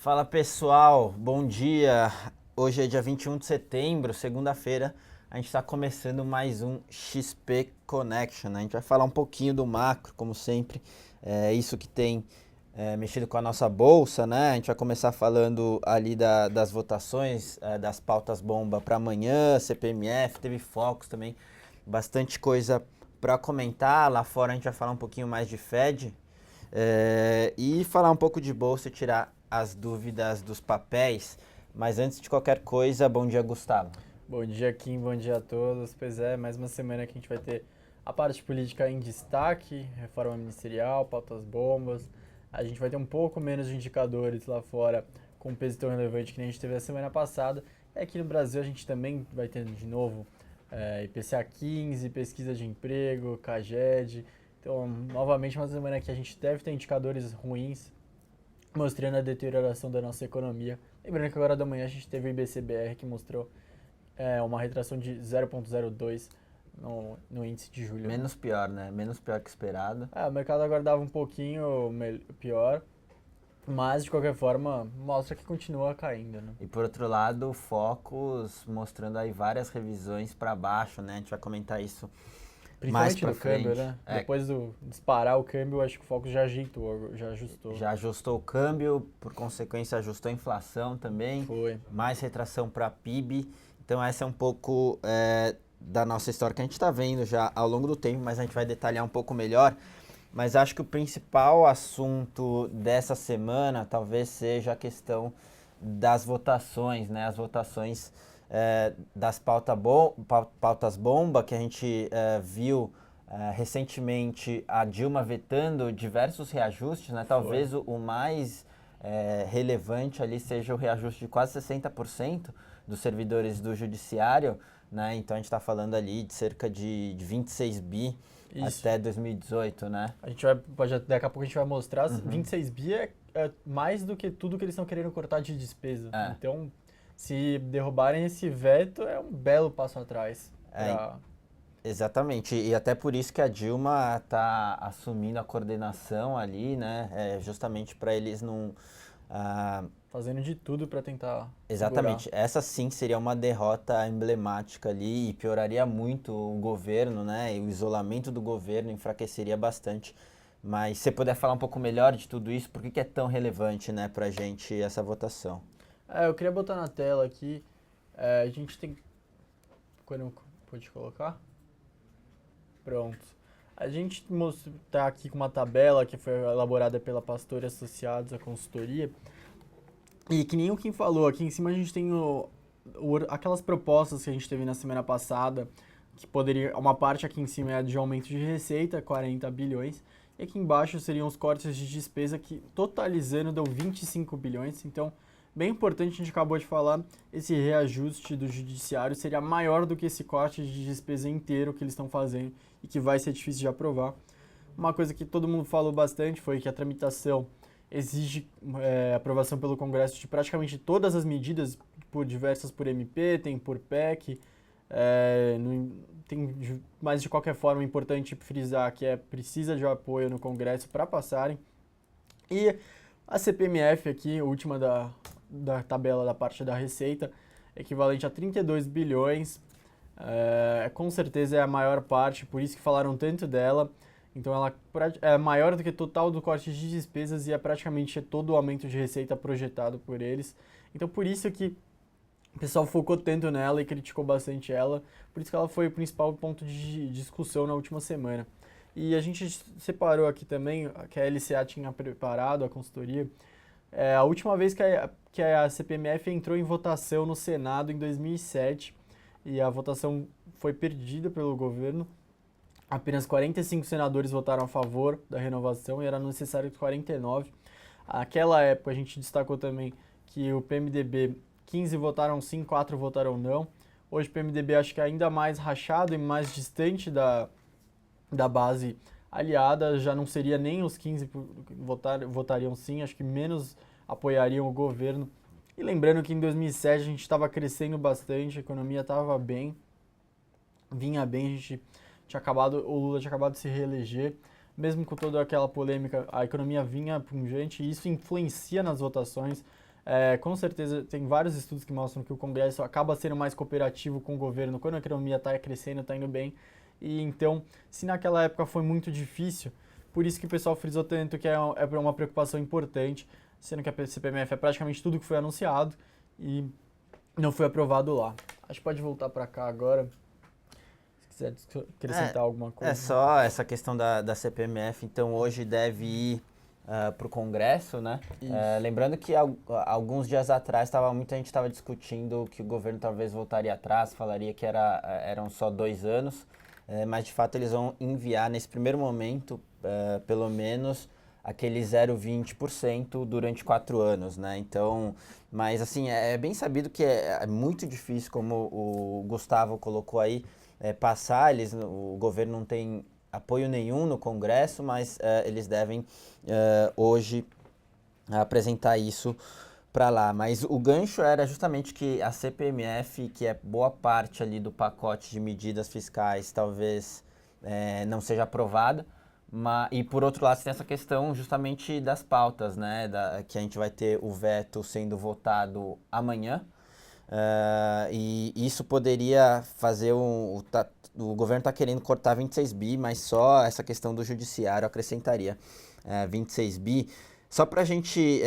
Fala pessoal, bom dia. Hoje é dia 21 de setembro, segunda-feira. A gente está começando mais um XP Connection, né? A gente vai falar um pouquinho do macro, como sempre. É isso que tem mexido com a nossa bolsa, né? A gente vai começar falando ali das votações, das pautas bomba para amanhã, CPMF, teve focos também, bastante coisa para comentar. Lá fora a gente vai falar um pouquinho mais de Fed. E falar um pouco de bolsa e tirar as dúvidas dos papéis. Mas antes de qualquer coisa, bom dia, Gustavo. Bom dia, Kim, bom dia a todos. Pois é, mais uma semana que a gente vai ter a parte política em destaque, reforma ministerial, pautas bombas. A gente vai ter um pouco menos de indicadores lá fora com um peso tão relevante que nem a gente teve a semana passada. E aqui no Brasil a gente também vai ter de novo IPCA 15, pesquisa de emprego, CAGED. Então, novamente, uma semana que a gente deve ter indicadores ruins, mostrando a deterioração da nossa economia. Lembrando que agora da manhã a gente teve o IBCBR que mostrou uma retração de 0,02 no índice de julho. Menos pior, né? Menos pior que esperado. O mercado aguardava um pouquinho pior, mas de qualquer forma mostra que continua caindo, né? E por outro lado, focos mostrando aí várias revisões para baixo, né? A gente vai comentar isso mais Principalmente para no frente. câmbio, né? Depois do disparar o câmbio, acho que o foco já ajustou. Já ajustou o câmbio, por consequência ajustou a inflação também. Foi. Mais retração para PIB. Então essa é um pouco da nossa história que a gente está vendo já ao longo do tempo, mas a gente vai detalhar um pouco melhor. Mas acho que o principal assunto dessa semana talvez seja a questão das votações, né? As votações das pautas bomba que a gente viu recentemente a Dilma vetando diversos reajustes, né? Talvez o mais relevante ali seja o reajuste de quase 60% dos servidores do judiciário, né? Então a gente está falando ali de cerca de 26 bi até 2018, né? A gente daqui a pouco a gente vai mostrar, 26 bi é mais do que tudo que eles estão querendo cortar de despesa. Então, se derrubarem esse veto, é um belo passo atrás. Exatamente, e até por isso que a Dilma está assumindo a coordenação ali, né? Justamente para eles não... fazendo de tudo para tentar Exatamente, segurar. essa sim seria uma derrota emblemática ali e pioraria muito o governo, né? E o isolamento do governo enfraqueceria bastante. Mas se você puder falar um pouco melhor de tudo isso, por que é tão relevante, né, pra gente essa votação? Eu queria botar na tela aqui, a gente tem... Pode colocar? Pronto. A gente está aqui com uma tabela que foi elaborada pela Pastor Associados, a consultoria. E que nem o Kim falou, aqui em cima a gente tem aquelas propostas que a gente teve na semana passada, que poderia... Uma parte aqui em cima é a de aumento de receita, 40 bilhões. E aqui embaixo seriam os cortes de despesa que, totalizando, dão 25 bilhões. Então, bem importante, a gente acabou de falar, esse reajuste do judiciário seria maior do que esse corte de despesa inteiro que eles estão fazendo e que vai ser difícil de aprovar. Uma coisa que todo mundo falou bastante foi que a tramitação exige aprovação pelo Congresso de praticamente todas as medidas, diversas por MP, tem por PEC, mas de qualquer forma é importante frisar que precisa de apoio no Congresso para passarem. E a CPMF aqui, última da tabela da parte da receita, equivalente a 32 bilhões, com certeza é a maior parte, por isso que falaram tanto dela. Então ela é maior do que o total do corte de despesas e é praticamente todo o aumento de receita projetado por eles. Então por isso que o pessoal focou tanto nela e criticou bastante ela, por isso que ela foi o principal ponto de discussão na última semana. E a gente separou aqui também, que a LCA tinha preparado, a consultoria, a última vez que a CPMF entrou em votação no Senado em 2007, e a votação foi perdida pelo governo. Apenas 45 senadores votaram a favor da renovação e era necessário 49. Naquela época a gente destacou também que o PMDB, 15 votaram sim, 4 votaram não. Hoje o PMDB acho que é ainda mais rachado e mais distante da base aliada, já não seria nem os 15 votariam sim, acho que menos apoiariam o governo. E lembrando que em 2007 a gente estava crescendo bastante, a economia estava bem, vinha bem, o Lula tinha acabado de se reeleger, mesmo com toda aquela polêmica, a economia vinha pungente e isso influencia nas votações. Com certeza, tem vários estudos que mostram que o Congresso acaba sendo mais cooperativo com o governo quando a economia está crescendo, está indo bem. E então, se naquela época foi muito difícil, por isso que o pessoal frisou tanto que é uma preocupação importante, sendo que a CPMF é praticamente tudo que foi anunciado e não foi aprovado lá. Acho que pode voltar para cá agora, se quiser acrescentar alguma coisa. É só essa questão da CPMF, então hoje deve ir para o Congresso, né? Lembrando que alguns dias atrás muita gente estava discutindo que o governo talvez voltaria atrás, falaria que eram só 2 anos, mas de fato eles vão enviar nesse primeiro momento, pelo menos, aquele 0,20% durante 4 anos, né? Então, mas assim, é bem sabido que é muito difícil, como o Gustavo colocou aí, passar, o governo não tem apoio nenhum no Congresso, mas eles devem hoje apresentar isso para lá. Mas o gancho era justamente que a CPMF, que é boa parte ali do pacote de medidas fiscais, talvez não seja aprovada. E por outro lado, tem essa questão justamente das pautas, né? Que a gente vai ter o veto sendo votado amanhã. E isso poderia fazer o governo está querendo cortar 26 bi, mas só essa questão do judiciário acrescentaria 26 bi. Só para a gente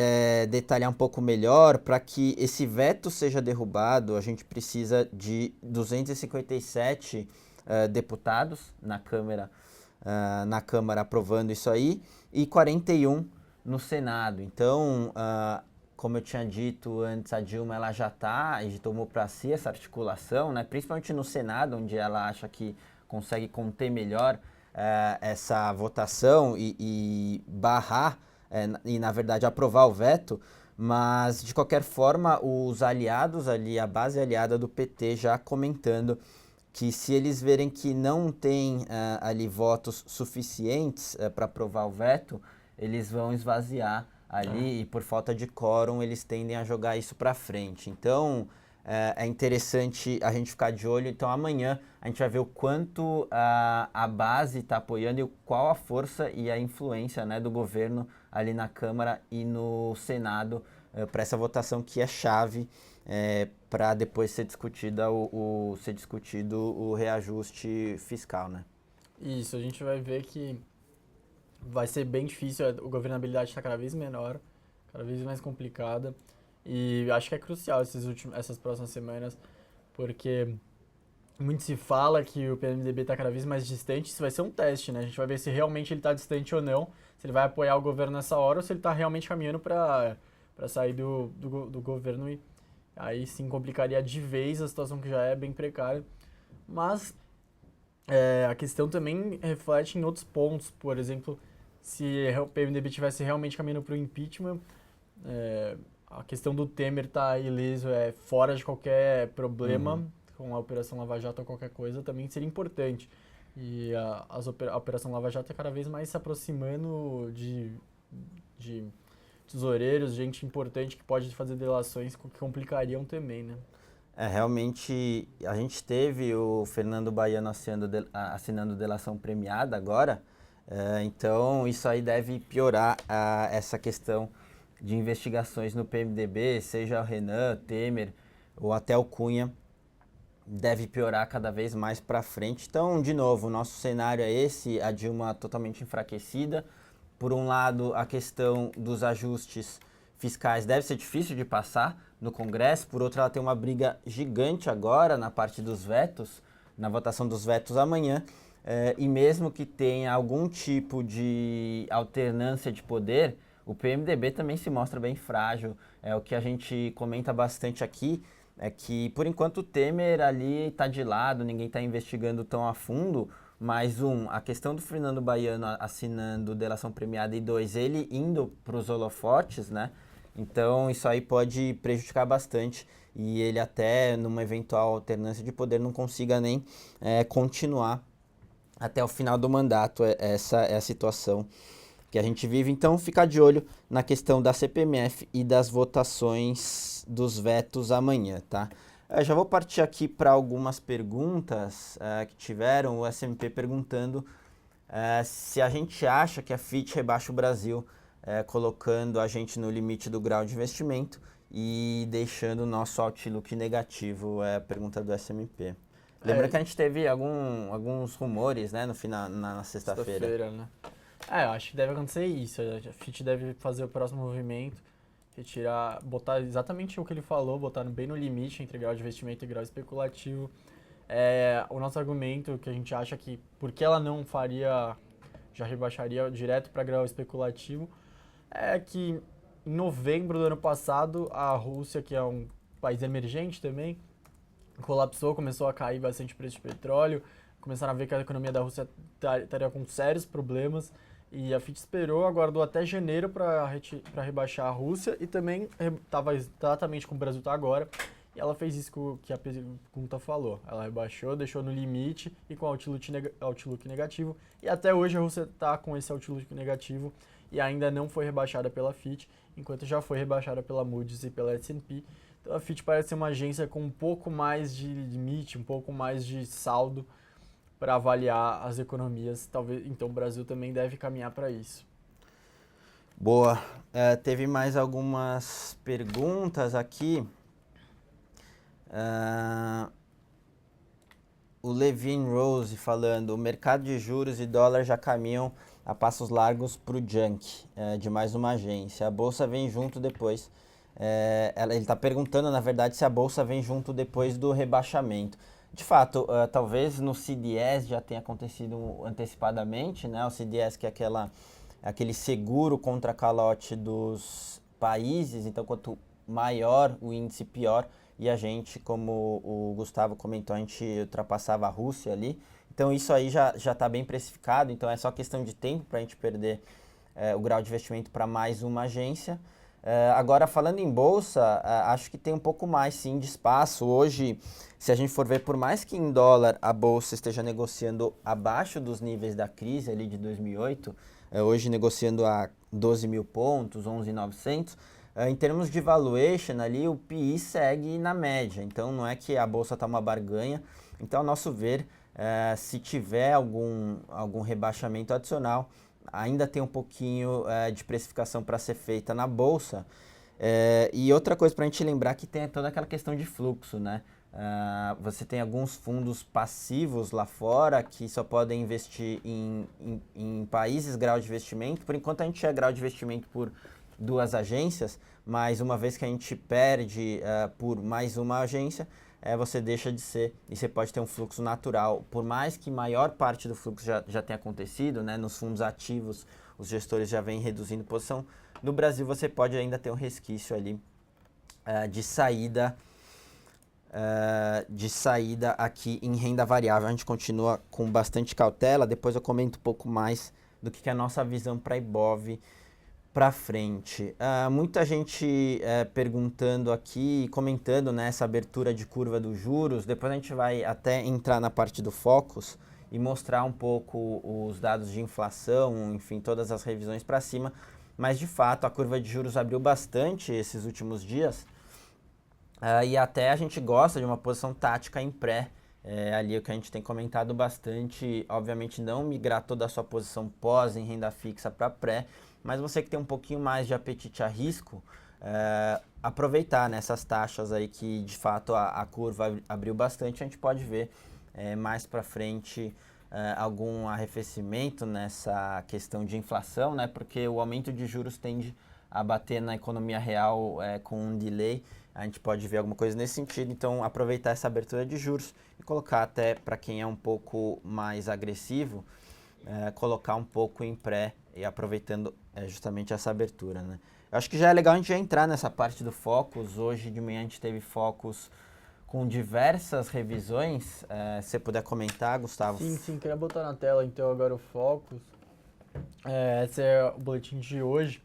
detalhar um pouco melhor, para que esse veto seja derrubado, a gente precisa de 257 deputados na Câmara aprovando isso aí e 41 no Senado. Então, como eu tinha dito antes, a Dilma ela já tomou para si essa articulação, né? Principalmente no Senado, onde ela acha que consegue conter melhor essa votação e barrar, e na verdade aprovar o veto, mas de qualquer forma os aliados ali, a base aliada do PT já comentando que se eles verem que não tem ali votos suficientes para aprovar o veto, eles vão esvaziar ali e por falta de quórum eles tendem a jogar isso para frente. Então é interessante a gente ficar de olho. Então amanhã a gente vai ver o quanto a base está apoiando e qual a força e a influência, né, do governo ali na Câmara e no Senado para essa votação que é chave para depois ser discutido o reajuste fiscal, né? Isso, a gente vai ver que vai ser bem difícil, a governabilidade está cada vez menor, cada vez mais complicada, e acho que é crucial essas próximas semanas, porque muito se fala que o PMDB está cada vez mais distante, isso vai ser um teste, né? A gente vai ver se realmente ele está distante ou não, se ele vai apoiar o governo nessa hora ou se ele está realmente caminhando para sair do governo, e aí sim complicaria de vez a situação que já é bem precária. Mas a questão também reflete em outros pontos, por exemplo, se o PMDB tivesse realmente caminhando para o impeachment, a questão do Temer estar ileso, fora de qualquer problema, com a Operação Lava Jato ou qualquer coisa, também seria importante. E a Operação Lava Jato é cada vez mais se aproximando de tesoureiros, gente importante que pode fazer delações que complicariam também, né? Realmente, a gente teve o Fernando Baiano assinando delação premiada agora, então isso aí deve piorar essa questão de investigações no PMDB, seja o Renan, Temer ou até o Cunha, deve piorar cada vez mais para frente. Então, de novo, o nosso cenário é esse, a Dilma totalmente enfraquecida. Por um lado, a questão dos ajustes fiscais deve ser difícil de passar no Congresso. Por outro, ela tem uma briga gigante agora na parte dos vetos, na votação dos vetos amanhã. E mesmo que tenha algum tipo de alternância de poder, o PMDB também se mostra bem frágil. O que a gente comenta bastante aqui é que, por enquanto, o Temer ali está de lado, ninguém está investigando tão a fundo. Mas a questão do Fernando Baiano assinando delação premiada e 2, ele indo para os holofotes, né? Então isso aí pode prejudicar bastante e ele até numa eventual alternância de poder não consiga nem continuar até o final do mandato. Essa é a situação que a gente vive. Então ficar de olho na questão da CPMF e das votações dos vetos amanhã, tá? Já vou partir aqui para algumas perguntas que tiveram. O SMP perguntando se a gente acha que a Fitch rebaixa o Brasil, colocando a gente no limite do grau de investimento e deixando o nosso outlook negativo, é a pergunta do SMP. Lembra que a gente teve alguns rumores, né, no final, na sexta-feira. Sexta-feira, né? Eu acho que deve acontecer isso. A Fitch deve fazer o próximo movimento, retirar, botar exatamente o que ele falou, botar bem no limite entre grau de investimento e grau especulativo. O nosso argumento que a gente acha que, porque ela não faria, já rebaixaria direto para grau especulativo, é que em novembro do ano passado, a Rússia, que é um país emergente também, colapsou, começou a cair bastante o preço de petróleo, começaram a ver que a economia da Rússia estaria com sérios problemas, e a Fitch esperou, aguardou até janeiro para rebaixar a Rússia, e também estava exatamente como o Brasil está agora, e ela fez isso que a pergunta falou. Ela rebaixou, deixou no limite e com outlook negativo, e até hoje a Rússia está com esse outlook negativo, e ainda não foi rebaixada pela Fitch, enquanto já foi rebaixada pela Moody's e pela S&P. Então a Fitch parece ser uma agência com um pouco mais de limite, um pouco mais de saldo para avaliar as economias. Talvez, então o Brasil também deve caminhar para isso. Boa. Teve mais algumas perguntas aqui. O Levin Rose falando, o mercado de juros e dólar já caminham a passos largos para o junk de mais uma agência. A bolsa vem junto depois. Ele está perguntando, na verdade, se a bolsa vem junto depois do rebaixamento. De fato, talvez no CDS já tenha acontecido antecipadamente, né? O CDS que é aquele seguro contra calote dos países, então quanto maior o índice, pior. E a gente, como o Gustavo comentou, a gente ultrapassava a Rússia ali. Então isso aí já está bem precificado, então é só questão de tempo para a gente perder o grau de investimento para mais uma agência. Agora, falando em bolsa, acho que tem um pouco mais, sim, de espaço. Hoje, se a gente for ver, por mais que em dólar a bolsa esteja negociando abaixo dos níveis da crise ali de 2008, hoje negociando a 12 mil pontos, 11.900, em termos de valuation ali, o PI segue na média. Então, não é que a bolsa está uma barganha. Então, ao nosso ver, se tiver algum rebaixamento adicional, ainda tem um pouquinho de precificação para ser feita na bolsa. E outra coisa para a gente lembrar que tem toda aquela questão de fluxo, né? Você tem alguns fundos passivos lá fora que só podem investir em países grau de investimento. Por enquanto a gente é grau de investimento por duas agências, mas uma vez que a gente perde por mais uma agência, você deixa de ser e você pode ter um fluxo natural. Por mais que maior parte do fluxo já tenha acontecido, né, nos fundos ativos, os gestores já vêm reduzindo posição. No Brasil, você pode ainda ter um resquício ali de saída aqui em renda variável. A gente continua com bastante cautela. Depois eu comento um pouco mais do que é a nossa visão para Ibov para frente. Muita gente perguntando aqui, comentando, né, essa abertura de curva dos juros. Depois a gente vai até entrar na parte do Focus e mostrar um pouco os dados de inflação, enfim, todas as revisões para cima. Mas, de fato, a curva de juros abriu bastante esses últimos dias. E até a gente gosta de uma posição tática em pré. Ali o que a gente tem comentado bastante, obviamente não migrar toda a sua posição pós em renda fixa para pré, mas você que tem um pouquinho mais de apetite a risco, aproveitar nessas taxas aí que de fato a curva abriu bastante, a gente pode ver mais para frente algum arrefecimento nessa questão de inflação, né? Porque o aumento de juros tende a bater na economia real com um delay. A gente pode ver alguma coisa nesse sentido, então aproveitar essa abertura de juros e colocar até para quem é um pouco mais agressivo, colocar um pouco em pré e aproveitando justamente essa abertura, né? Eu acho que já é legal a gente já entrar nessa parte do Focus. Hoje de manhã a gente teve Focus com diversas revisões. Se você puder comentar, Gustavo. Sim, queria botar na tela então agora o Focus. Esse é o boletim de hoje.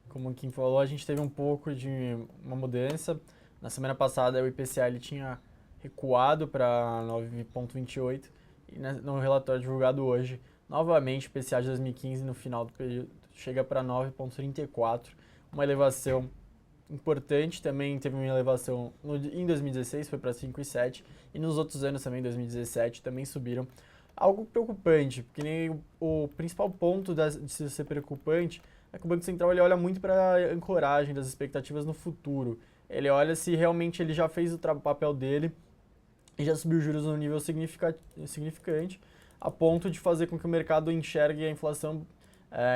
Como o Kim falou, a gente teve um pouco de uma mudança. Na semana passada o IPCA ele tinha recuado para 9,28 e no relatório divulgado hoje, novamente o IPCA de 2015 no final do período chega para 9,34, uma elevação importante. Também teve uma elevação em 2016, foi para 5,7 e nos outros anos também, 2017, também subiram. Algo preocupante, porque nem o principal ponto de ser preocupante é que o Banco Central ele olha muito para a ancoragem das expectativas no futuro. ele olha se realmente ele já fez o papel dele e já subiu os juros num nível significante, a ponto de fazer com que o mercado enxergue a inflação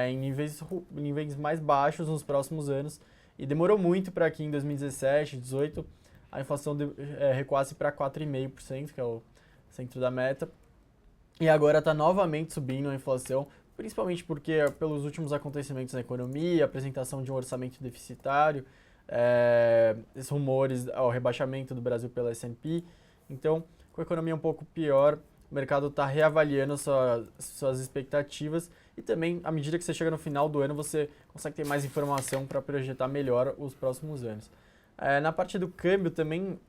em níveis mais baixos nos próximos anos. E demorou muito para que em 2017, 2018, a inflação recuasse para 4,5%, que é o centro da meta. E agora está novamente subindo a inflação, principalmente porque pelos últimos acontecimentos na economia, a apresentação de um orçamento deficitário, esses rumores ao rebaixamento do Brasil pela S&P. Então, com a economia um pouco pior, o mercado está reavaliando suas expectativas e também, à medida que você chega no final do ano, você consegue ter mais informação para projetar melhor os próximos anos. Na parte do câmbio também,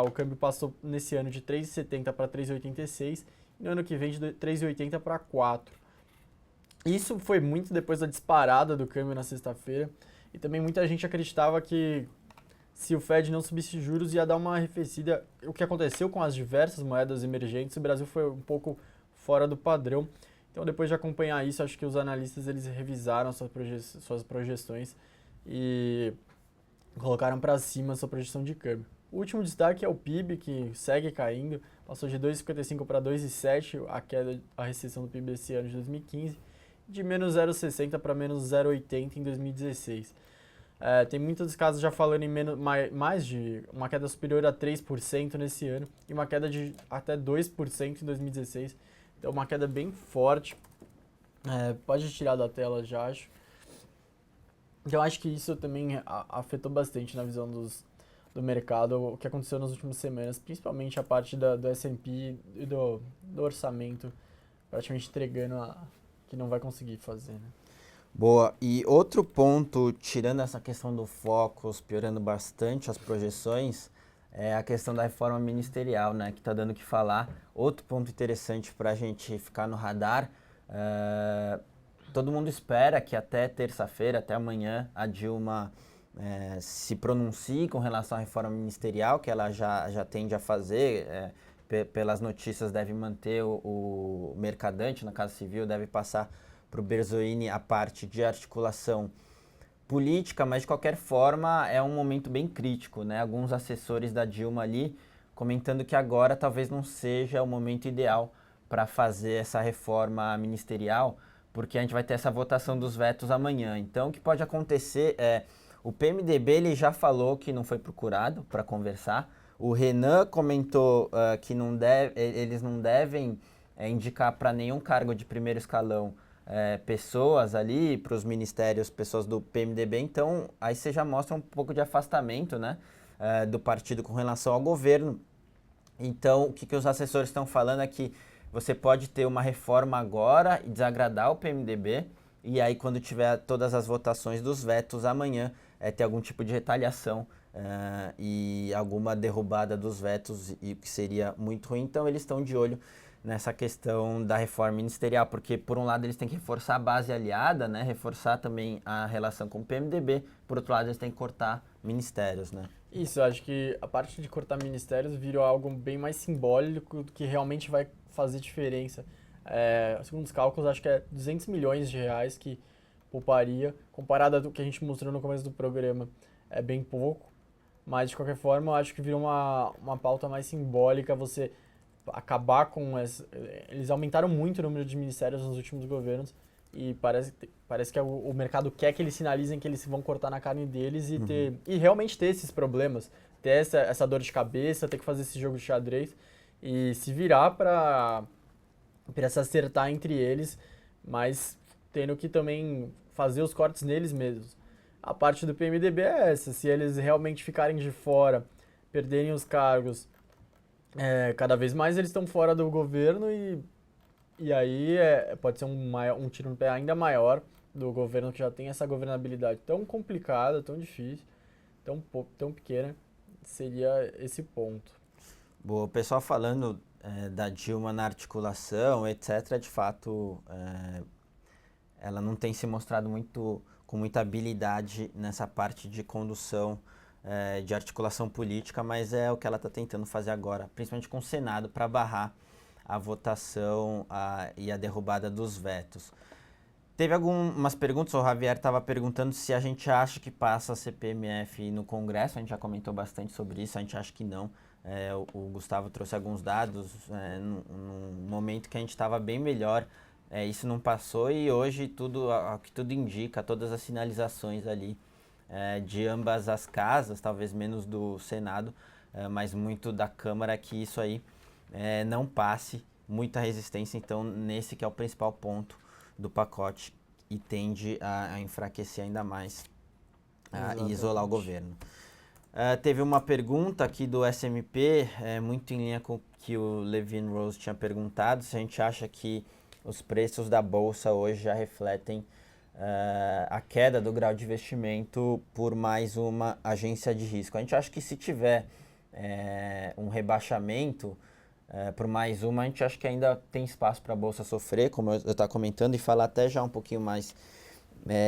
o câmbio passou nesse ano de 3,70 para 3,86 e no ano que vem de 3,80 para 4. Isso foi muito depois da disparada do câmbio na sexta-feira e também muita gente acreditava que se o Fed não subisse juros ia dar uma arrefecida. O que aconteceu com as diversas moedas emergentes, o Brasil foi um pouco fora do padrão. Então, depois de acompanhar isso, acho que os analistas eles revisaram suas projeções e colocaram para cima a sua projeção de câmbio. O último destaque é o PIB, que segue caindo, passou de 2,55 para 2,7, a recessão do PIB desse ano de 2015, de menos 0,60 para menos 0,80 em 2016. Tem muitos casos já falando em mais de uma queda superior a 3% nesse ano e uma queda de até 2% em 2016. Então, uma queda bem forte. Pode tirar da tela já, acho. Então, acho que isso também afetou bastante na visão do mercado, o que aconteceu nas últimas semanas, principalmente a parte do S&P e do orçamento, praticamente entregando que não vai conseguir fazer, né? Boa. E outro ponto, tirando essa questão do Focus, piorando bastante as projeções, é a questão da reforma ministerial, né, que está dando o que falar. Outro ponto interessante para a gente ficar no radar, todo mundo espera que até terça-feira, até amanhã, a Dilma se pronuncie com relação à reforma ministerial, que ela já tende a fazer, pelas notícias deve manter o mercadante, na Casa Civil, deve passar para o Berzolini a parte de articulação política, mas de qualquer forma é um momento bem crítico, né? Alguns assessores da Dilma ali comentando que agora talvez não seja o momento ideal para fazer essa reforma ministerial, porque a gente vai ter essa votação dos vetos amanhã. Então, o que pode acontecer o PMDB ele já falou que não foi procurado para conversar. O Renan comentou que eles não devem indicar para nenhum cargo de primeiro escalão pessoas ali, para os ministérios, pessoas do PMDB, então aí você já mostra um pouco de afastamento, né, do partido com relação ao governo. Então, o que os assessores estão falando é que você pode ter uma reforma agora e desagradar o PMDB, e aí quando tiver todas as votações dos vetos amanhã, ter algum tipo de retaliação e alguma derrubada dos vetos, e o que seria muito ruim. Então, eles estão de olho nessa questão da reforma ministerial, porque por um lado eles têm que reforçar a base aliada, né, reforçar também a relação com o PMDB, por outro lado eles têm que cortar ministérios, né. Isso, eu acho que a parte de cortar ministérios virou algo bem mais simbólico do que realmente vai fazer diferença. Segundo os cálculos, acho que é 200 milhões de reais que pouparia, comparado ao que a gente mostrou no começo do programa, é bem pouco, mas de qualquer forma eu acho que virou uma pauta mais simbólica você acabar com eles aumentaram muito o número de ministérios nos últimos governos e parece que o mercado quer que eles sinalizem que eles vão cortar na carne deles e realmente ter esses problemas, ter essa dor de cabeça, ter que fazer esse jogo de xadrez e se virar para se acertar entre eles, mas tendo que também fazer os cortes neles mesmos. A parte do PMDB é essa, se eles realmente ficarem de fora, perderem os cargos, cada vez mais eles estão fora do governo e aí pode ser um tiro no pé ainda maior do governo que já tem essa governabilidade tão complicada, tão difícil, tão pequena, seria esse ponto. Boa, o pessoal falando da Dilma na articulação, etc., de fato, ela não tem se mostrado com muita habilidade nessa parte de condução, de articulação política, mas é o que ela está tentando fazer agora, principalmente com o Senado, para barrar a votação e a derrubada dos vetos. Teve algumas perguntas, o Javier estava perguntando se a gente acha que passa a CPMF no Congresso, a gente já comentou bastante sobre isso, a gente acha que não. O Gustavo trouxe alguns dados num momento que a gente estava bem melhor, isso não passou e hoje tudo, ao que tudo indica, todas as sinalizações ali de ambas as casas, talvez menos do Senado, mas muito da Câmara, que isso aí não passe, muita resistência, então nesse que é o principal ponto do pacote e tende a enfraquecer ainda mais e isolar o governo. Teve uma pergunta aqui do SMP, muito em linha com o que o Levin Rose tinha perguntado, se a gente acha que os preços da Bolsa hoje já refletem a queda do grau de investimento por mais uma agência de risco. A gente acha que se tiver um rebaixamento por mais uma, a gente acha que ainda tem espaço para a Bolsa sofrer, como eu estava comentando, e falar até já um pouquinho mais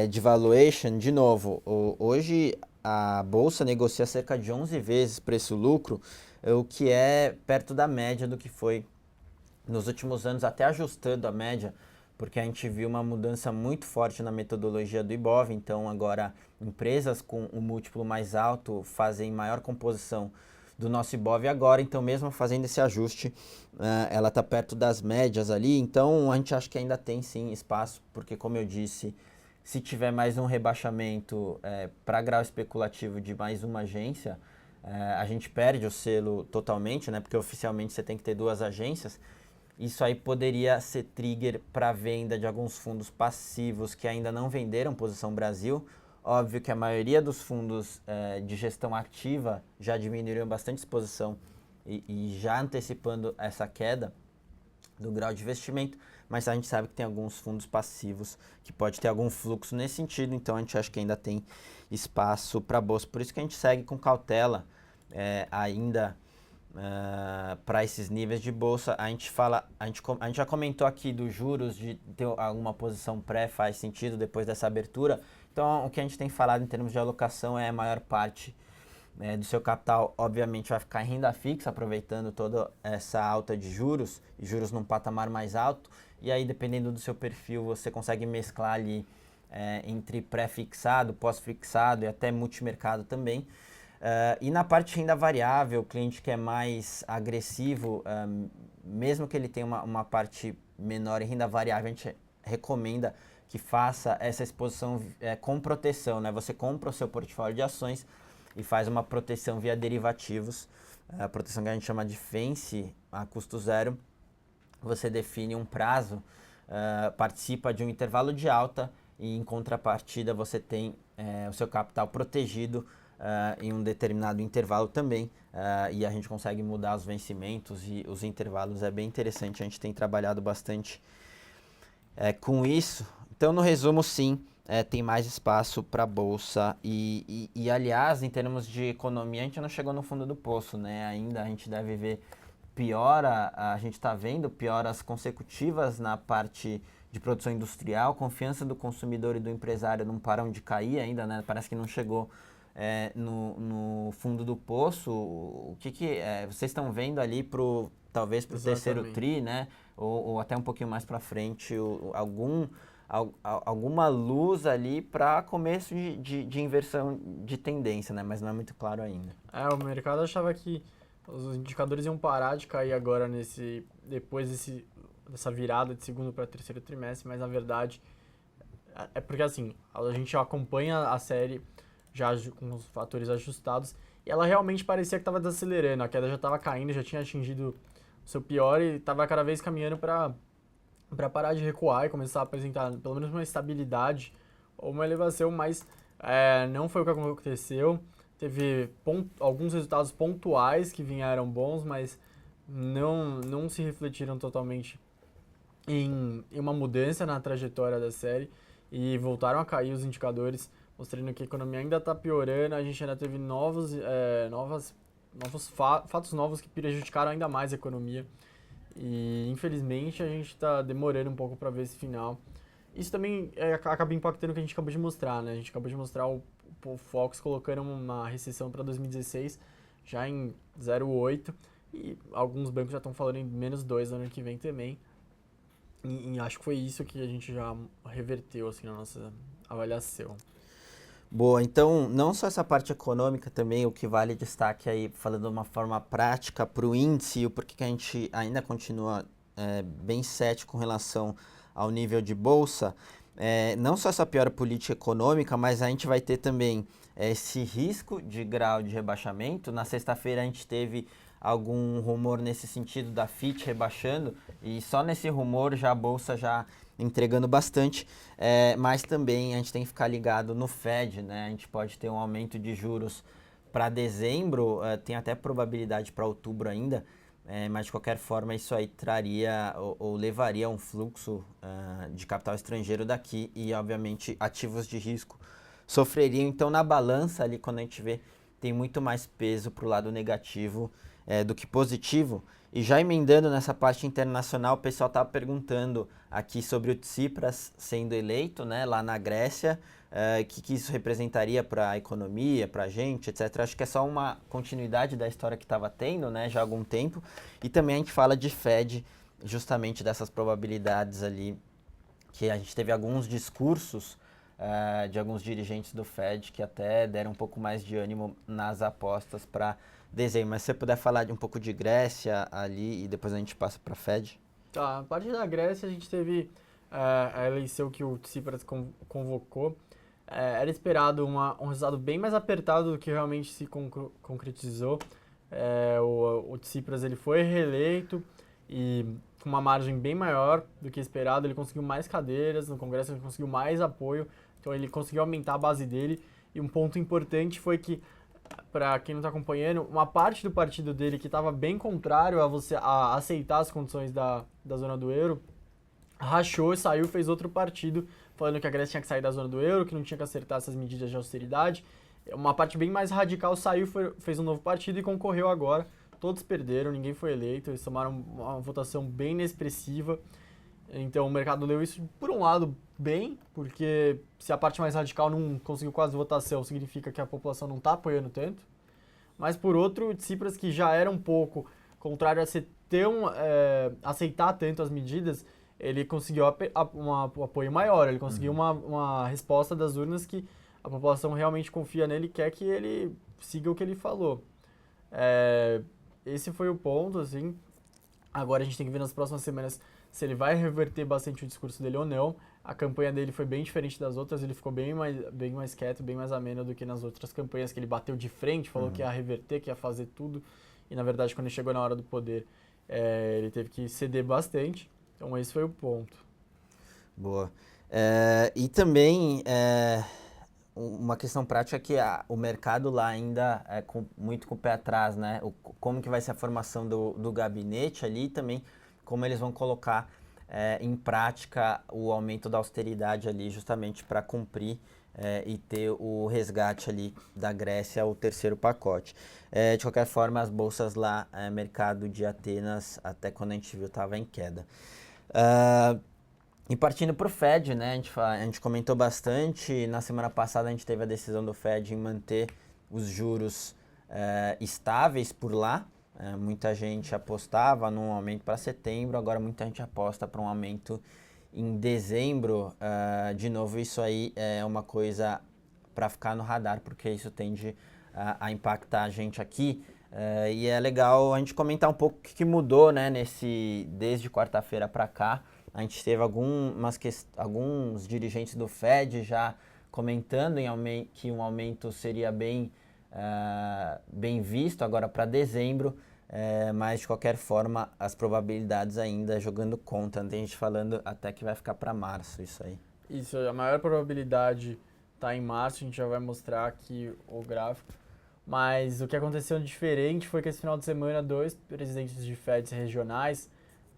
de valuation. De novo, hoje a Bolsa negocia cerca de 11 vezes preço-lucro, o que é perto da média do que foi nos últimos anos, até ajustando a média, porque a gente viu uma mudança muito forte na metodologia do Ibov, então agora empresas com um múltiplo mais alto fazem maior composição do nosso Ibov agora, então mesmo fazendo esse ajuste, ela está perto das médias ali, então a gente acha que ainda tem sim espaço, porque como eu disse, se tiver mais um rebaixamento para grau especulativo de mais uma agência, a gente perde o selo totalmente, né, porque oficialmente você tem que ter duas agências. Isso aí poderia ser trigger para venda de alguns fundos passivos que ainda não venderam posição Brasil. Óbvio que a maioria dos fundos de gestão ativa já diminuíram bastante exposição e já antecipando essa queda do grau de investimento, mas a gente sabe que tem alguns fundos passivos que pode ter algum fluxo nesse sentido, então a gente acha que ainda tem espaço para a Bolsa. Por isso que a gente segue com cautela ainda para esses níveis de Bolsa. A gente já comentou aqui dos juros, de ter alguma posição pré faz sentido depois dessa abertura. Então, o que a gente tem falado em termos de alocação é a maior parte do seu capital, obviamente, vai ficar em renda fixa, aproveitando toda essa alta de juros, e juros num patamar mais alto. E aí, dependendo do seu perfil, você consegue mesclar ali entre pré-fixado, pós-fixado e até multimercado também. E na parte de renda variável, o cliente que é mais agressivo, mesmo que ele tenha uma parte menor em renda variável, a gente recomenda que faça essa exposição com proteção, né? Você compra o seu portfólio de ações e faz uma proteção via derivativos, a proteção que a gente chama de FENCE, a custo zero. Você define um prazo, participa de um intervalo de alta e em contrapartida você tem o seu capital protegido em um determinado intervalo também, e a gente consegue mudar os vencimentos e os intervalos, é bem interessante, a gente tem trabalhado bastante com isso. Então, no resumo, sim, tem mais espaço para a Bolsa e, aliás, em termos de economia, a gente não chegou no fundo do poço, né? Ainda a gente deve ver a gente está vendo pioras consecutivas na parte de produção industrial, confiança do consumidor e do empresário não param de cair ainda, né? Parece que não chegou no fundo do poço. O que vocês estão vendo ali talvez para o terceiro tri, né? Ou até um pouquinho mais para frente, alguma luz ali para começo de inversão de tendência, né? Mas não é muito claro ainda. O mercado achava que os indicadores iam parar de cair agora depois dessa virada de segundo para terceiro trimestre, mas na verdade é porque assim, a gente acompanha a série já com os fatores ajustados e ela realmente parecia que estava desacelerando, a queda já estava caindo, já tinha atingido o seu pior e estava cada vez caminhando para parar de recuar e começar a apresentar pelo menos uma estabilidade ou uma elevação, mas não foi o que aconteceu. Teve alguns resultados pontuais que vieram bons, mas não se refletiram totalmente em uma mudança na trajetória da série e voltaram a cair os indicadores, mostrando que a economia ainda está piorando. A gente ainda teve fatos novos que prejudicaram ainda mais a economia. E infelizmente a gente está demorando um pouco para ver esse final. Isso também acaba impactando o que a gente acabou de mostrar, né? A gente acabou de mostrar o Fox colocando uma recessão para 2016 já em 0,8 e alguns bancos já estão falando em -2 no ano que vem também. E acho que foi isso que a gente já reverteu assim, na nossa avaliação. Boa, então não só essa parte econômica também, o que vale destaque aí, falando de uma forma prática para o índice, e o porquê que a gente ainda continua bem cético com relação ao nível de bolsa, não só essa pior política econômica, mas a gente vai ter também esse risco de grau de rebaixamento. Na sexta-feira a gente teve algum rumor nesse sentido da Fitch rebaixando, e só nesse rumor já a bolsa já entregando bastante, mas também a gente tem que ficar ligado no Fed, né? A gente pode ter um aumento de juros para dezembro, tem até probabilidade para outubro ainda, mas de qualquer forma isso aí traria ou levaria um fluxo de capital estrangeiro daqui e obviamente ativos de risco sofreriam. Então na balança ali, quando a gente vê, tem muito mais peso para o lado negativo do que positivo. E já emendando nessa parte internacional, o pessoal estava perguntando aqui sobre o Tsipras sendo eleito, né, lá na Grécia, que isso representaria para a economia, para a gente, etc. Acho que é só uma continuidade da história que estava tendo, né, já há algum tempo. E também a gente fala de Fed, justamente dessas probabilidades ali, que a gente teve alguns discursos de alguns dirigentes do Fed que até deram um pouco mais de ânimo nas apostas para dezembro. Mas se você puder falar de um pouco de Grécia ali e depois a gente passa para Fed. Tá, a partir da Grécia a gente teve a eleição que o Tsipras convocou. Era esperado um resultado bem mais apertado do que realmente se concretizou. O Tsipras ele foi reeleito e com uma margem bem maior do que esperado. Ele conseguiu mais cadeiras no Congresso, ele conseguiu mais apoio, então ele conseguiu aumentar a base dele. E um ponto importante foi que, para quem não está acompanhando, uma parte do partido dele que estava bem contrário a aceitar as condições da zona do euro, rachou e saiu, fez outro partido, falando que a Grécia tinha que sair da zona do euro, que não tinha que acertar essas medidas de austeridade. Uma parte bem mais radical saiu, fez um novo partido e concorreu agora. Todos perderam, ninguém foi eleito, eles tomaram uma votação bem inexpressiva. Então o mercado leu isso, por um lado, bem, porque se a parte mais radical não conseguiu quase votação, significa que a população não está apoiando tanto. Mas por outro, o Tsipras, que já era um pouco contrário a ser aceitar tanto as medidas, ele conseguiu um apoio maior, ele conseguiu uma resposta das urnas que a população realmente confia nele e quer que ele siga o que ele falou. Esse foi o ponto, assim. Agora a gente tem que ver nas próximas semanas se ele vai reverter bastante o discurso dele ou não. A campanha dele foi bem diferente das outras, ele ficou bem mais quieto, bem mais ameno do que nas outras campanhas, que ele bateu de frente, falou que ia reverter, que ia fazer tudo. E na verdade, quando ele chegou na hora do poder, ele teve que ceder bastante. Então esse foi o ponto. Boa. E também uma questão prática é que o mercado lá ainda é muito com o pé atrás, né? Como que vai ser a formação do gabinete ali e também como eles vão colocar em prática o aumento da austeridade ali justamente para cumprir e ter o resgate ali da Grécia, o terceiro pacote. De qualquer forma, as bolsas lá, mercado de Atenas, até quando a gente viu, estava em queda. E partindo para o Fed, né, a gente comentou bastante, na semana passada a gente teve a decisão do Fed em manter os juros estáveis por lá. Muita gente apostava num aumento para setembro, agora muita gente aposta para um aumento em dezembro. De novo, isso aí é uma coisa para ficar no radar, porque isso tende a impactar a gente aqui. E é legal a gente comentar um pouco o que mudou, né, desde quarta-feira para cá. A gente teve alguns dirigentes do Fed já comentando que um aumento seria bem visto agora para dezembro, mas de qualquer forma as probabilidades ainda jogando contra. Tem gente falando até que vai ficar para março isso aí. Isso, a maior probabilidade está em março, a gente já vai mostrar aqui o gráfico. Mas o que aconteceu diferente foi que esse final de semana 2 presidentes de Feds regionais,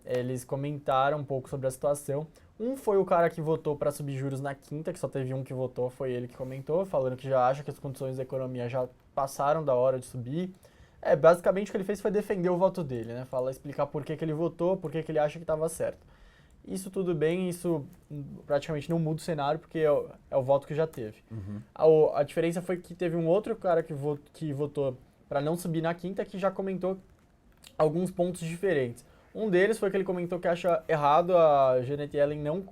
eles comentaram um pouco sobre a situação. Um foi o cara que votou para subir juros na quinta, que só teve um que votou, foi ele que comentou, falando que já acha que as condições da economia já passaram da hora de subir. Basicamente o que ele fez foi defender o voto dele, né? Explicar por que ele votou, por que ele acha que estava certo. Isso tudo bem, isso praticamente não muda o cenário, porque é o voto que já teve. A diferença foi que teve um outro cara que votou para não subir na quinta, que já comentou alguns pontos diferentes. Um deles foi que ele comentou que acha errado a Janet Yellen não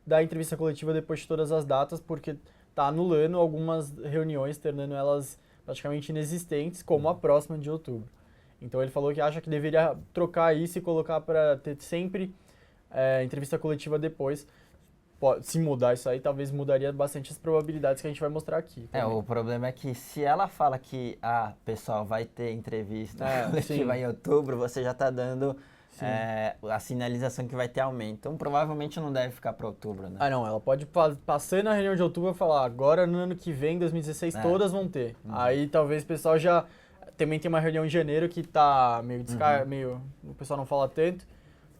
dar entrevista coletiva depois de todas as datas, porque está anulando algumas reuniões, tornando elas praticamente inexistentes, como a próxima de outubro. Então ele falou que acha que deveria trocar isso e colocar para ter sempre entrevista coletiva depois. Se mudar isso aí, talvez mudaria bastante as probabilidades que a gente vai mostrar aqui. O problema é que se ela fala que, pessoal, vai ter entrevista coletiva em outubro, você já está dando a sinalização que vai ter aumento. Então, provavelmente não deve ficar para outubro, né? Não, ela pode passar na reunião de outubro e falar, agora no ano que vem, 2016, todas vão ter. Aí talvez o pessoal já... Também tem uma reunião em janeiro que tá meio o pessoal não fala tanto,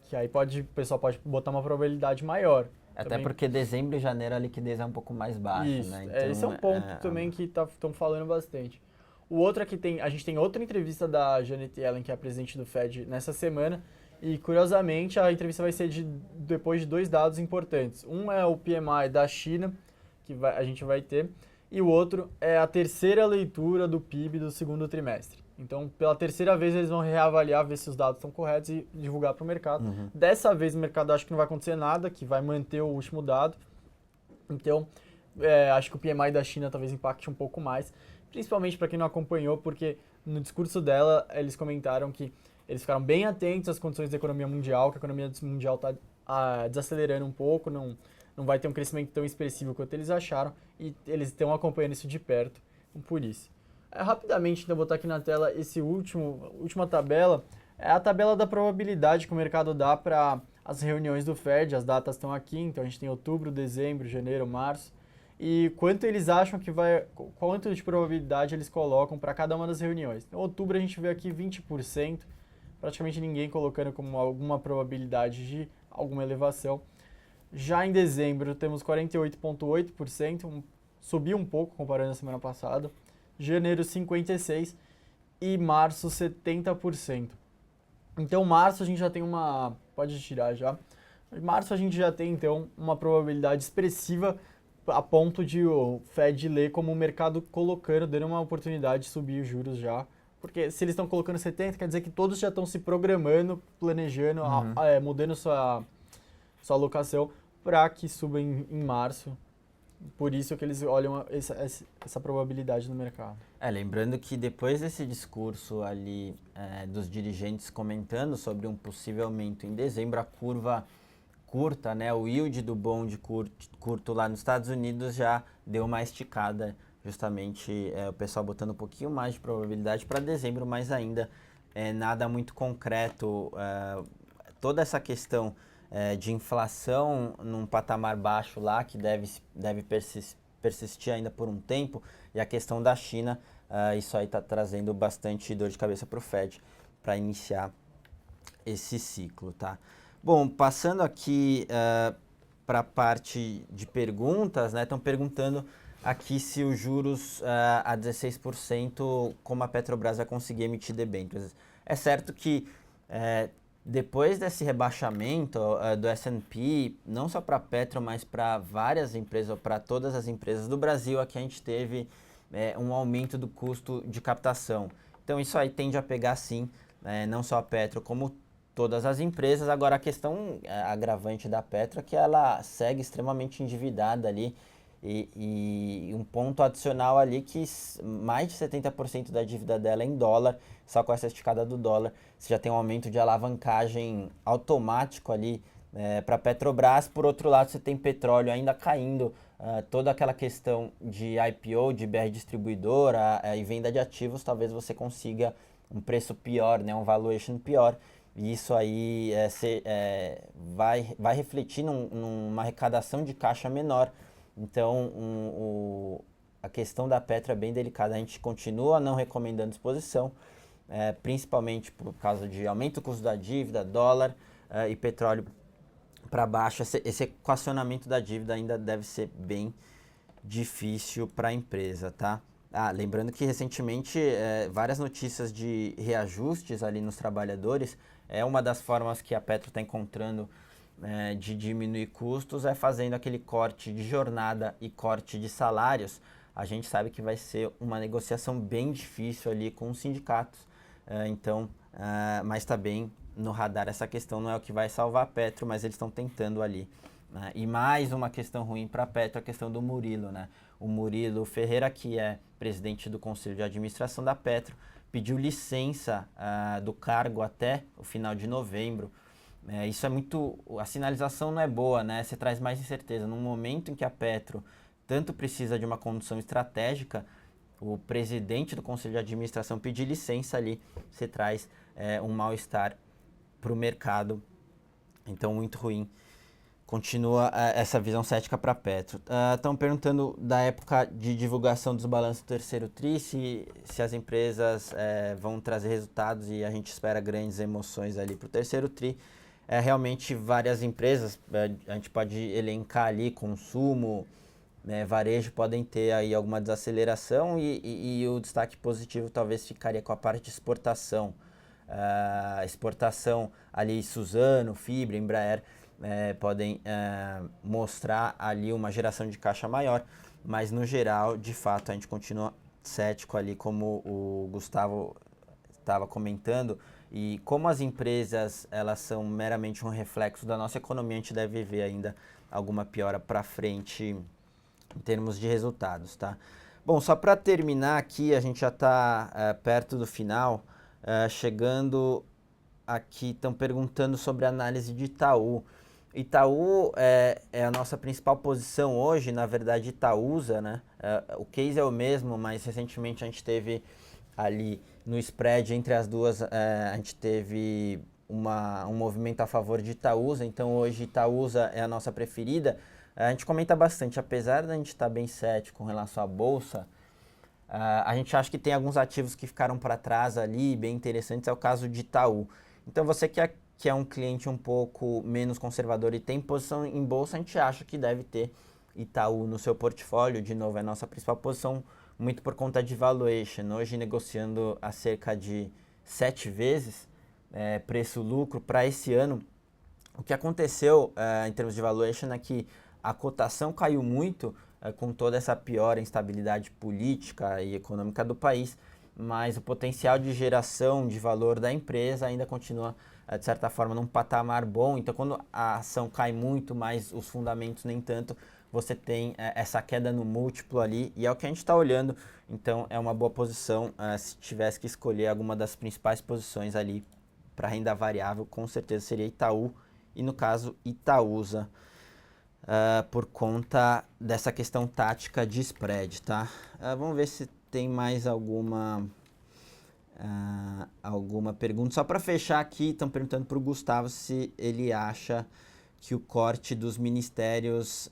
que aí o pessoal pode botar uma probabilidade maior. Até porque dezembro e janeiro a liquidez é um pouco mais baixa, isso, né? Então, esse é um ponto também que estão falando bastante. O outro é que a gente tem outra entrevista da Janet Yellen, que é a presidente do Fed, nessa semana, e curiosamente a entrevista vai ser depois de 2 dados importantes. Um é o PMI da China, que a gente vai ter, e o outro é a terceira leitura do PIB do segundo trimestre. Então, pela terceira vez, eles vão reavaliar, ver se os dados estão corretos e divulgar para o mercado. Dessa vez, o mercado acha que não vai acontecer nada, que vai manter o último dado. Então, acho que o PMI da China talvez impacte um pouco mais, principalmente para quem não acompanhou, porque no discurso dela, eles comentaram que eles ficaram bem atentos às condições da economia mundial, que a economia mundial está desacelerando um pouco, não vai ter um crescimento tão expressivo quanto eles acharam, e eles estão acompanhando isso de perto, por isso. Rapidamente, então, vou botar aqui na tela última tabela, é a tabela da probabilidade que o mercado dá para as reuniões do Fed, as datas estão aqui, então a gente tem outubro, dezembro, janeiro, março, e quanto eles acham que quanto de probabilidade eles colocam para cada uma das reuniões. Em outubro a gente vê aqui 20%, praticamente ninguém colocando como alguma probabilidade de alguma elevação. Já em dezembro temos 48,8%, subiu um pouco comparando a semana passada. Janeiro 56% e março 70%. Então março a gente já tem pode tirar já. Em março a gente já tem então uma probabilidade expressiva a ponto de o Fed ler como o mercado colocando, dando uma oportunidade de subir os juros já. Porque se eles estão colocando 70, quer dizer que todos já estão se programando, planejando, mudando sua alocação para que suba em março. Por isso que eles olham essa probabilidade no mercado. Lembrando que depois desse discurso ali dos dirigentes comentando sobre um possível aumento em dezembro, a curva curta, né, o yield do bond curto lá nos Estados Unidos já deu uma esticada, justamente o pessoal botando um pouquinho mais de probabilidade para dezembro, mas ainda nada muito concreto. Toda essa questão de inflação num patamar baixo lá, que deve persistir ainda por um tempo, e a questão da China, isso aí está trazendo bastante dor de cabeça para o Fed para iniciar esse ciclo, tá? Bom, passando aqui para a parte de perguntas, né? Estão perguntando aqui se os juros a 16%, como a Petrobras vai conseguir emitir debêntures. É certo que depois desse rebaixamento do S&P, não só para a Petro, mas para várias empresas, para todas as empresas do Brasil, aqui a gente teve um aumento do custo de captação. Então isso aí tende a pegar sim, não só a Petro, como todas as empresas. Agora a questão agravante da Petro é que ela segue extremamente endividada ali, e um ponto adicional ali que mais de 70% da dívida dela é em dólar. Só com essa esticada do dólar você já tem um aumento de alavancagem automático ali para a Petrobras. Por outro lado, você tem petróleo ainda caindo, toda aquela questão de IPO, de BR distribuidora e venda de ativos, talvez você consiga um preço pior, né, um valuation pior. E isso aí vai refletir numa arrecadação de caixa menor. Então, a questão da Petro é bem delicada. A gente continua não recomendando exposição, principalmente por causa de aumento do custo da dívida, dólar e petróleo para baixo. Esse equacionamento da dívida ainda deve ser bem difícil para a empresa, tá? Lembrando que recentemente várias notícias de reajustes ali nos trabalhadores. É uma das formas que a Petro está encontrando de diminuir custos, fazendo aquele corte de jornada e corte de salários. A gente sabe que vai ser uma negociação bem difícil ali com os sindicatos, mas está bem no radar essa questão, não é o que vai salvar a Petro, mas eles estão tentando ali. Né? E mais uma questão ruim para a Petro, a questão do Murilo. Né? O Murilo Ferreira, que é presidente do Conselho de Administração da Petro, pediu licença do cargo até o final de novembro. Isso é muito... A sinalização não é boa, né? Você traz mais incerteza. No momento em que a Petro tanto precisa de uma condução estratégica, o presidente do Conselho de Administração pedir licença ali, você traz um mal-estar para o mercado. Então, muito ruim. Continua essa visão cética para a Petro. Estão perguntando da época de divulgação dos balanços do terceiro TRI, se as empresas vão trazer resultados e a gente espera grandes emoções ali para o terceiro TRI. Realmente várias empresas, a gente pode elencar ali consumo, varejo, podem ter aí alguma desaceleração e o destaque positivo talvez ficaria com a parte de exportação. Exportação ali Suzano, Fibra, Embraer, podem mostrar ali uma geração de caixa maior, mas no geral, de fato, a gente continua cético ali, como o Gustavo estava comentando, e como as empresas elas são meramente um reflexo da nossa economia, a gente deve ver ainda alguma piora para frente em termos de resultados, tá? Bom, só para terminar aqui, a gente já está perto do final, chegando aqui, estão perguntando sobre a análise de Itaú. Itaú é a nossa principal posição hoje, na verdade Itaúsa, né? O case é o mesmo, mas recentemente a gente teve ali no spread entre as duas, a gente teve um movimento a favor de Itaúsa, então hoje Itaúsa é a nossa preferida. A gente comenta bastante, apesar da gente estar bem cético com relação à bolsa, a gente acha que tem alguns ativos que ficaram para trás ali, bem interessantes, é o caso de Itaú. Então você que é um cliente um pouco menos conservador e tem posição em bolsa, a gente acha que deve ter Itaú no seu portfólio. De novo, é a nossa principal posição, muito por conta de valuation. Hoje negociando a cerca de 7 vezes preço-lucro para esse ano. O que aconteceu em termos de valuation é que a cotação caiu muito com toda essa pior instabilidade política e econômica do país, mas o potencial de geração de valor da empresa ainda continua, de certa forma, num patamar bom. Então, quando a ação cai muito, mas os fundamentos nem tanto, você tem essa queda no múltiplo ali, e é o que a gente está olhando. Então, é uma boa posição. Se tivesse que escolher alguma das principais posições ali para renda variável, com certeza seria Itaú, e no caso, Itaúsa, por conta dessa questão tática de spread, tá? Vamos ver se tem mais alguma pergunta. Só para fechar aqui, estão perguntando para o Gustavo se ele acha que o corte dos ministérios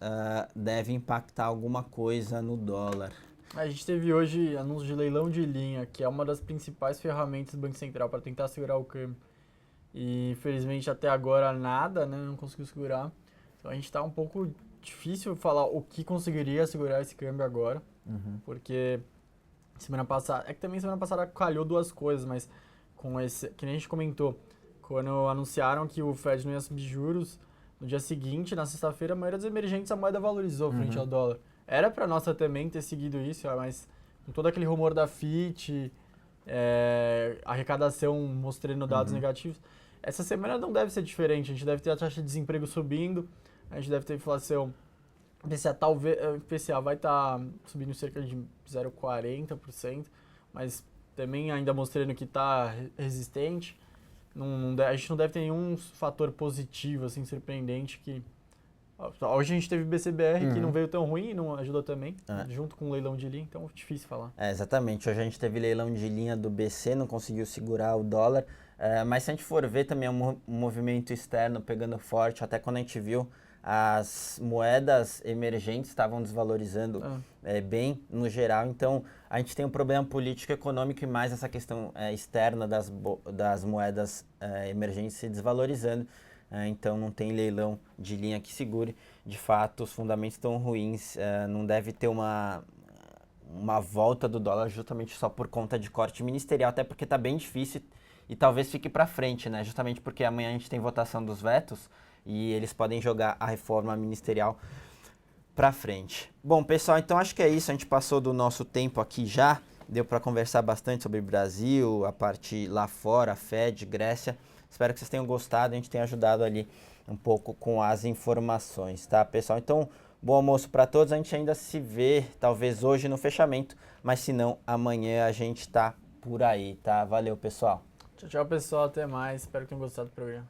deve impactar alguma coisa no dólar. A gente teve hoje anúncio de leilão de linha, que é uma das principais ferramentas do Banco Central para tentar segurar o câmbio. E infelizmente até agora nada, né? Não conseguiu segurar. Então a gente está um pouco difícil falar o que conseguiria segurar esse câmbio agora. Porque semana passada, é que também semana passada calhou duas coisas, mas com esse, que nem a gente comentou, quando anunciaram que o Fed não ia subir juros, no dia seguinte, na sexta-feira, a maioria dos emergentes a moeda valorizou frente ao dólar. Era para nossa também ter seguido isso, mas com todo aquele rumor da FIT, arrecadação mostrando dados negativos, essa semana não deve ser diferente. A gente deve ter a taxa de desemprego subindo, a gente deve ter inflação. O IPCA vai estar subindo cerca de 0,40%, mas também ainda mostrando que está resistente. A gente não deve ter nenhum fator positivo, assim, surpreendente. Hoje a gente teve BCBR, que não veio tão ruim e não ajudou também, junto com o leilão de linha, então é difícil falar. Exatamente, hoje a gente teve leilão de linha do BC, não conseguiu segurar o dólar, mas se a gente for ver também um movimento externo pegando forte, até quando a gente viu as moedas emergentes estavam desvalorizando bem no geral. Então a gente tem um problema político econômico e mais essa questão externa das moedas emergentes se desvalorizando. Então não tem leilão de linha que segure. De fato, os fundamentos estão ruins, não deve ter uma volta do dólar justamente só por conta de corte ministerial, até porque está bem difícil e talvez fique para frente, né? Justamente porque amanhã a gente tem votação dos vetos e eles podem jogar a reforma ministerial para frente. Bom, pessoal, então acho que é isso. A gente passou do nosso tempo aqui já. Deu para conversar bastante sobre Brasil, a parte lá fora, Fed, Grécia. Espero que vocês tenham gostado, a gente tenha ajudado ali um pouco com as informações, tá, pessoal? Então, bom almoço para todos. A gente ainda se vê, talvez hoje no fechamento, mas se não, amanhã a gente tá por aí, tá? Valeu, pessoal. Tchau, tchau, pessoal. Até mais. Espero que tenham gostado do programa.